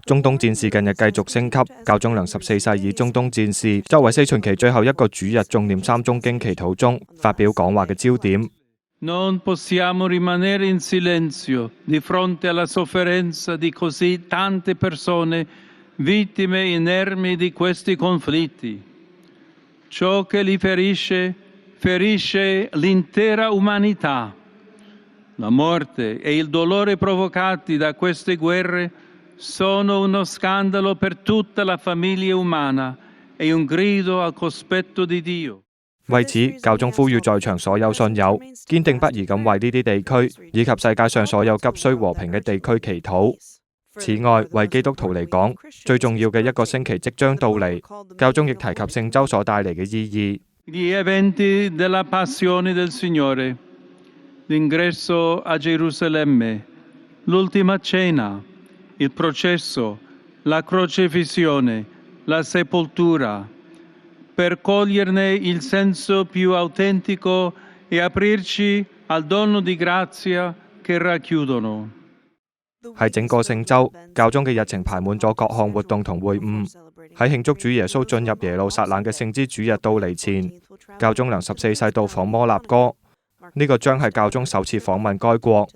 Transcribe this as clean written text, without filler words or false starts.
中東戰事近日繼續升級，教宗良14世以中東戰事作為四旬期最後一個主日誦念三鐘經祈禱中發表講話嘅焦點。Non possiamo rimanere in silenzio di fronte alla sofferenza di così tante persone vittime inermi di questi conflitti. Ciò che li ferisce, ferisce l'intera umanità. La morte e il dolore provocati da queste guerre sono uno scandalo per tutta la famiglia umana e un grido al cospetto di Dio。為此，教宗呼籲在場所有信友堅定不移咁為呢啲地區以及世界上所有急需和平嘅地區祈禱。此外，為基督徒嚟講，最重要嘅一個星期即將到嚟，教宗亦提及聖週所帶嚟嘅意義。Gli eventi della passione del Signore, l'ingresso a Gerusalemme, l'ultima cena, il processo, la crocifissione, la sepoltura.Per coglierne il senso più autentico e aprirci al dono di grazia che racchiudono。喺整個聖週，教宗嘅日程排滿咗各項活動同會晤。喺慶祝主耶穌進入耶路撒冷嘅聖之主日到嚟前，教宗良14世到訪摩納哥，呢個將係教宗首次訪問該國。